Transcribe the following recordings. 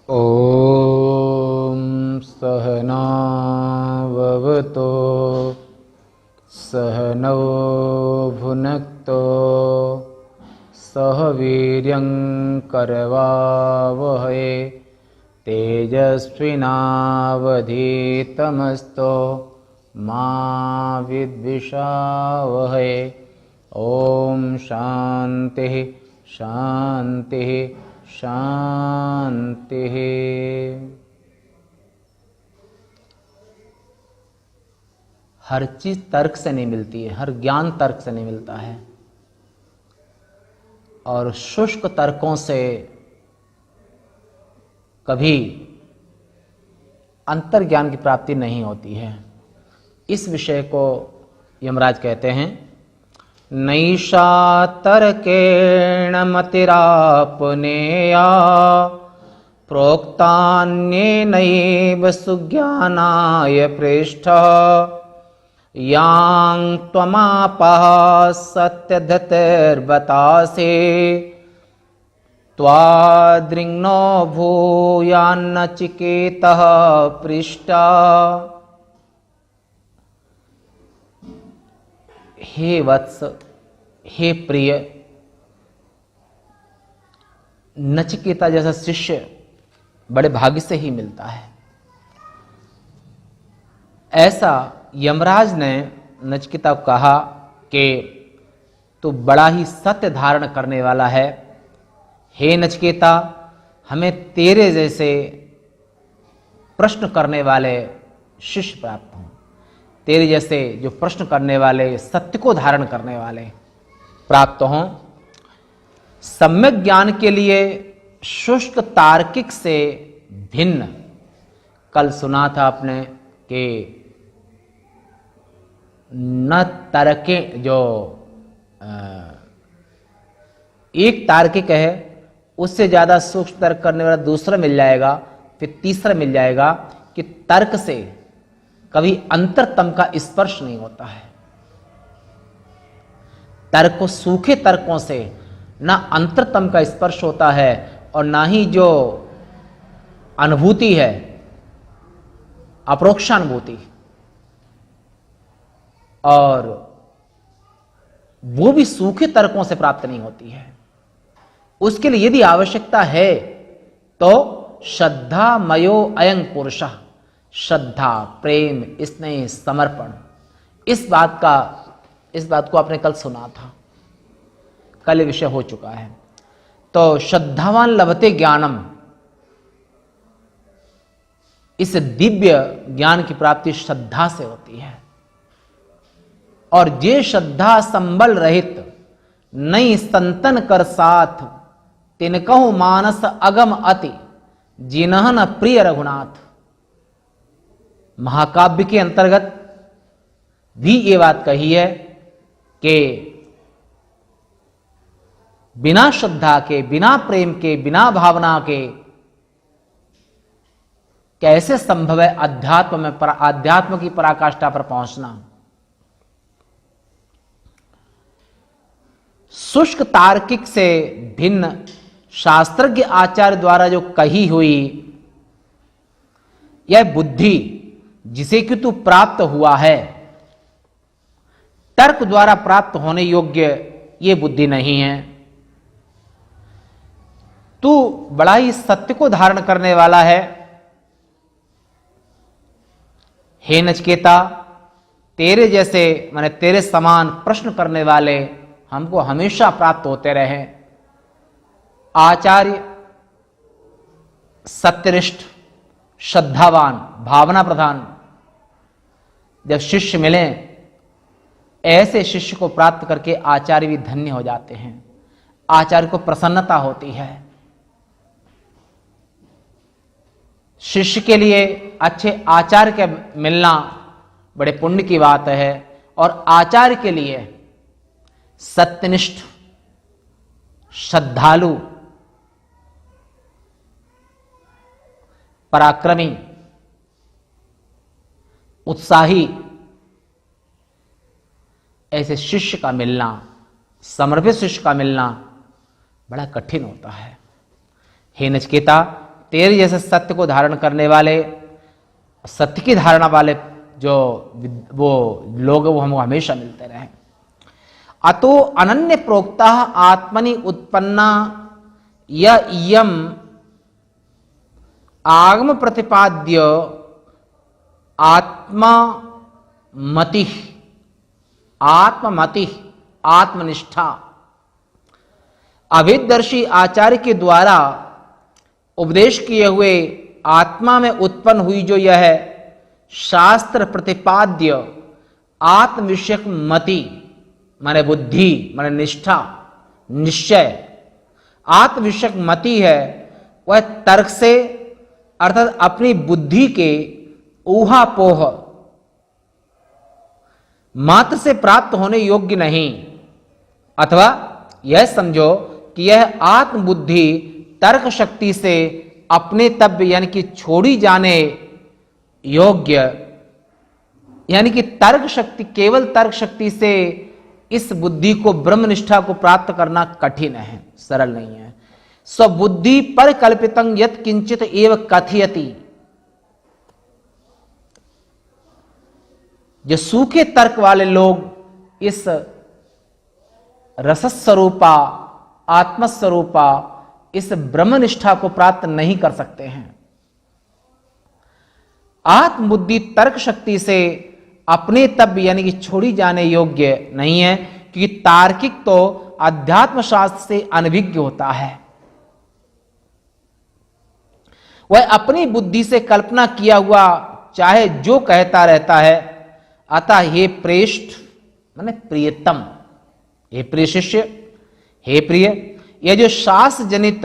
ॐ सहना भवतु सहनौ भुनक्तु सह वीर्यं करवावहै तेजस्विनावधीतमस्तु मा विद्विषावहै। ॐ शान्तिः शान्तिः शान्तिः। हर चीज तर्क से नहीं मिलती है, हर ज्ञान तर्क से नहीं मिलता है, और शुष्क तर्कों से कभी अंतर्ज्ञान की प्राप्ति नहीं होती है। इस विषय को यमराज कहते हैं, नैषा तर्केण मतिरापनेया प्रोक्तान्येनैव सुज्ञानाय पृष्ठः यां त्वमापः सत्यधतिर्बतासे त्वादृङ्नो भूयान्नचिकेतः पृष्टा। हे वत्स, हे प्रिय, नचिकेता जैसा शिष्य बड़े भाग्य से ही मिलता है। ऐसा यमराज ने नचिकेता को कहा कि तू बड़ा ही सत्य धारण करने वाला है। हे नचिकेता, हमें तेरे जैसे प्रश्न करने वाले शिष्य प्राप्त हों, तेरे जैसे जो प्रश्न करने वाले, सत्य को धारण करने वाले प्राप्त हों। सम्यक ज्ञान के लिए शुष्क तार्किक से भिन्न, कल सुना था आपने कि न तर्के, जो एक तार्किक है उससे ज्यादा सूक्ष्म तर्क करने वाला दूसरा मिल जाएगा, फिर तीसरा मिल जाएगा, कि तर्क से कभी अंतरतम का स्पर्श नहीं होता है। तर्क को, सूखे तर्कों से ना अंतरतम का स्पर्श होता है और ना ही जो अनुभूति है, अपरोक्षानुभूति, और वो भी सूखे तर्कों से प्राप्त नहीं होती है। उसके लिए यदि आवश्यकता है तो श्रद्धा मयो अयं पुरुषः, श्रद्धा, प्रेम, स्नेह, समर्पण, इस बात को आपने कल सुना था, कल ये विषय हो चुका है। तो श्रद्धावान लभते ज्ञानम, इस दिव्य ज्ञान की प्राप्ति श्रद्धा से होती है। और जे श्रद्धा संबल रहित नई संतन कर साथ, तिनकहु मानस अगम अति जिनहन प्रिय रघुनाथ। महाकाव्य के अंतर्गत भी ये बात कही है कि बिना श्रद्धा के, बिना प्रेम के, बिना भावना के कैसे संभव है अध्यात्म की पराकाष्ठा पर पहुंचना। शुष्क तार्किक से भिन्न शास्त्रज्ञ आचार्य द्वारा जो कही हुई यह बुद्धि, जिसे कि तू प्राप्त हुआ है, तर्क द्वारा प्राप्त होने योग्य ये बुद्धि नहीं है। तू बड़ा ही सत्य को धारण करने वाला है। हे नचिकेता, तेरे जैसे, माने तेरे समान प्रश्न करने वाले हमको हमेशा प्राप्त होते रहे। आचार्य सत्यनिष्ठ, श्रद्धावान, भावना प्रधान जब शिष्य मिले, ऐसे शिष्य को प्राप्त करके आचार्य भी धन्य हो जाते हैं। आचार्य को प्रसन्नता होती है। शिष्य के लिए अच्छे आचार्य के मिलना बड़े पुण्य की बात है, और आचार्य के लिए सत्यनिष्ठ, श्रद्धालु, पराक्रमी, उत्साही ऐसे शिष्य का मिलना, समर्पित शिष्य का मिलना बड़ा कठिन होता है। हे नचिकेता, तेरे जैसे सत्य को धारण करने वाले, सत्य की धारणा वाले जो वो लोग वो हमको हमेशा मिलते रहे। अतो अनन्य प्रोक्ता आत्मनि उत्पन्ना यम आगम प्रतिपाद्य आत्ममति, आत्ममति, आत्मनिष्ठा अभेददर्शी आचार्य के द्वारा उपदेश किए हुए आत्मा में उत्पन्न हुई जो यह शास्त्र प्रतिपाद्य आत्म विषयक मति माने बुद्धि माने निष्ठा निश्चय आत्म विषयक मति है, वह तर्क से अर्थात अपनी बुद्धि के ऊहापोह मात्र से प्राप्त होने योग्य नहीं, अथवा यह समझो कि यह आत्मबुद्धि तर्क शक्ति से अपने तब यानी कि छोड़ी जाने योग्य, यानी कि तर्क शक्ति, केवल तर्क शक्ति से इस बुद्धि को ब्रह्मनिष्ठा को प्राप्त करना कठिन है, सरल नहीं है। स्वबुद्धि पर कल्पितं यत् किंचित एव कथयति, जो सूखे तर्क वाले लोग इस रसस्वरूपा आत्मस्वरूपा इस ब्रह्मनिष्ठा को प्राप्त नहीं कर सकते हैं। आत्मबुद्धि तर्क शक्ति से अपने तब यानी कि छोड़ी जाने योग्य नहीं है, क्योंकि तार्किक तो अध्यात्म शास्त्र से अनभिज्ञ होता है, वह अपनी बुद्धि से कल्पना किया हुआ चाहे जो कहता रहता है। अतः हे प्रेष्ठ माने प्रियतम, हे प्रिय शिष्य, हे प्रिय, यह जो शास्त्र जनित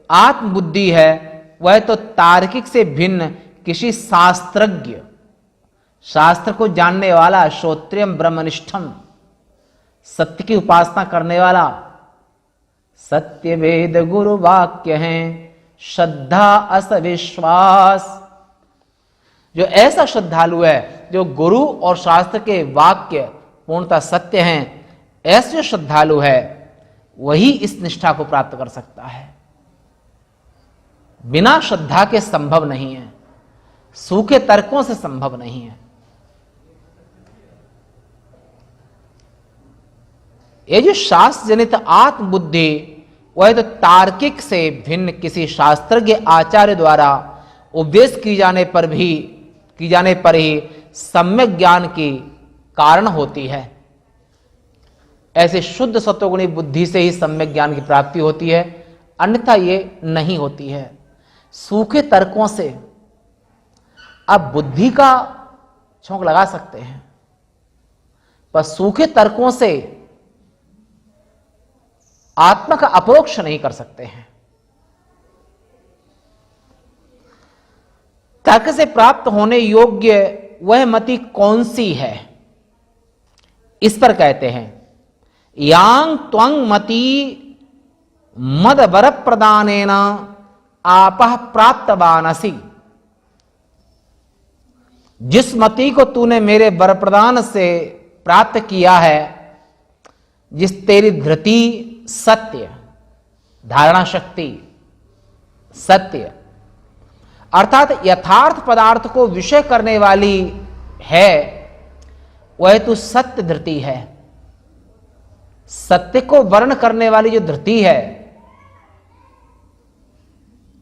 आत्मबुद्धि है वह तो तार्किक से भिन्न किसी शास्त्रज्ञ, शास्त्र को जानने वाला, श्रोत्रियम ब्रह्मनिष्ठम, सत्य की उपासना करने वाला, सत्य वेद गुरु वाक्य हैं, श्रद्धा अस विश्वास, जो ऐसा श्रद्धालु है जो गुरु और शास्त्र के वाक्य पूर्णतः सत्य हैं, ऐसे श्रद्धालु है वही इस निष्ठा को प्राप्त कर सकता है। बिना श्रद्धा के संभव नहीं है, सूखे तर्कों से संभव नहीं है। ये जो शास्त्र जनित आत्मबुद्धि वह तो तार्किक से भिन्न किसी शास्त्रज्ञ आचार्य द्वारा उपदेश की जाने पर ही सम्यक ज्ञान की कारण होती है। ऐसे शुद्ध सत्वगुणी बुद्धि से ही सम्यक ज्ञान की प्राप्ति होती है, अन्यथा ये नहीं होती है। सूखे तर्कों से आप बुद्धि का झोंक लगा सकते हैं, पर सूखे तर्कों से आत्मा का अपरोक्ष नहीं कर सकते हैं। तर्क से प्राप्त होने योग्य वह मति कौन सी है, इस पर कहते हैं यांग त्वंग मति मद वर प्रदानेन आपः प्राप्तवानसि, जिस मति को तूने मेरे वर प्रदान से प्राप्त किया है, जिस तेरी धृति सत्य, धारणा शक्ति सत्य, अर्थात यथार्थ पदार्थ को विषय करने वाली है, वह तो सत्य धृति है। सत्य को वर्ण करने वाली जो धृति है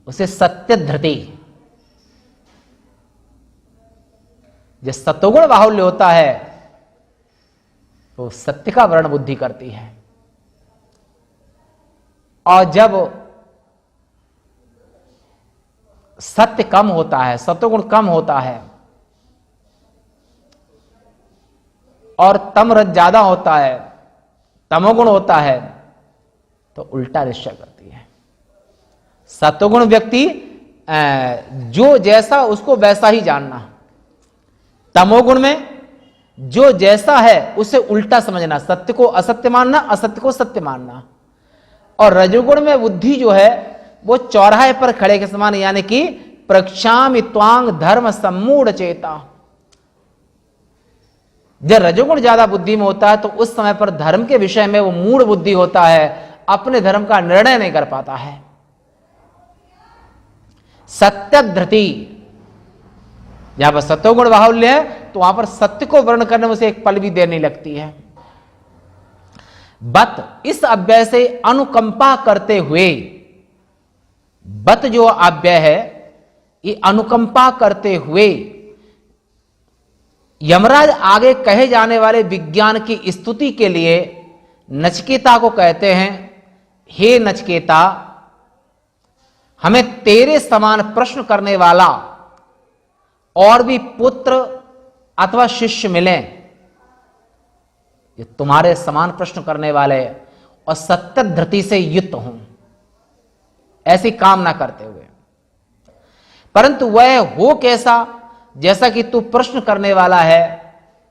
उसे सत्य धृति। जब सत्वगुण बाहुल्य होता है तो सत्य का वर्ण बुद्धि करती है, और जब सत्य कम होता है, सत्वगुण कम होता है और तमरज ज्यादा होता है, तमोगुण होता है, तो उल्टा निश्चय करती है। सत्वगुण व्यक्ति जो जैसा उसको वैसा ही जानना, तमोगुण में जो जैसा है उसे उल्टा समझना, सत्य को असत्य मानना, असत्य को सत्य मानना। और रजोगुण में बुद्धि जो है वो चौराहे पर खड़े के समान, यानी कि प्रक्षामि त्वांग धर्म सम्मूढ़ चेता। जब रजोगुण ज्यादा बुद्धि में होता है तो उस समय पर धर्म के विषय में वो मूढ़ बुद्धि होता है, अपने धर्म का निर्णय नहीं कर पाता है। सत्य धृति, जहां पर सत्वगुण बाहुल्य है तो वहां पर सत्य को वर्ण करने में उसे एक पल भी देर नहीं लगती है। बत, इस अव्यय से अनुकंपा करते हुए, बत जो अव्यय है ये अनुकंपा करते हुए, यमराज आगे कहे जाने वाले विज्ञान की स्तुति के लिए नचिकेता को कहते हैं, हे नचिकेता, हमें तेरे समान प्रश्न करने वाला और भी पुत्र अथवा शिष्य मिले, ये तुम्हारे समान प्रश्न करने वाले और सत्य धृति से युक्त हों, ऐसी कामना करते हुए। परंतु वह हो कैसा, जैसा कि तू प्रश्न करने वाला है,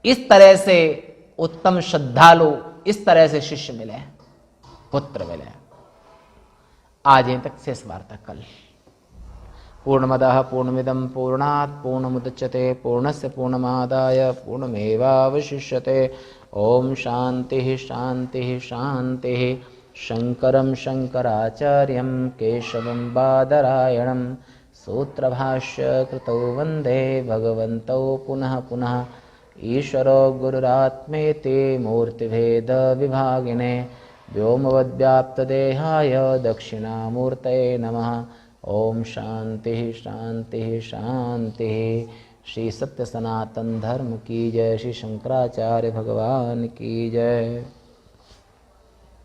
इस तरह से उत्तम श्रद्धालु, इस तरह से शिष्य मिले, पुत्र मिले। आज यहीं तक शेष वार्ता कल। पूर्णमदः पूर्णमिदं पूर्णात् पूर्णमुदच्यते पूर्णस्य पूर्णमादाय पूर्णमेवावशिष्यते। ओम शांति शांति शांति। शंकरं शंकराचार्यं केशवं बादरायणं सूत्रभाष्य कृतौ वंदे भगवन्तौ पुनः पुनः। ईश्वरो गुरुरात्मेति मूर्तिभेद विभागिने व्योमवद्व्याप्तदेहाय दक्षिणामूर्तये नमः। ओम शांति शांति शांति। श्री सत्य सनातन धर्म की जय। श्री शंकराचार्य भगवान की जय।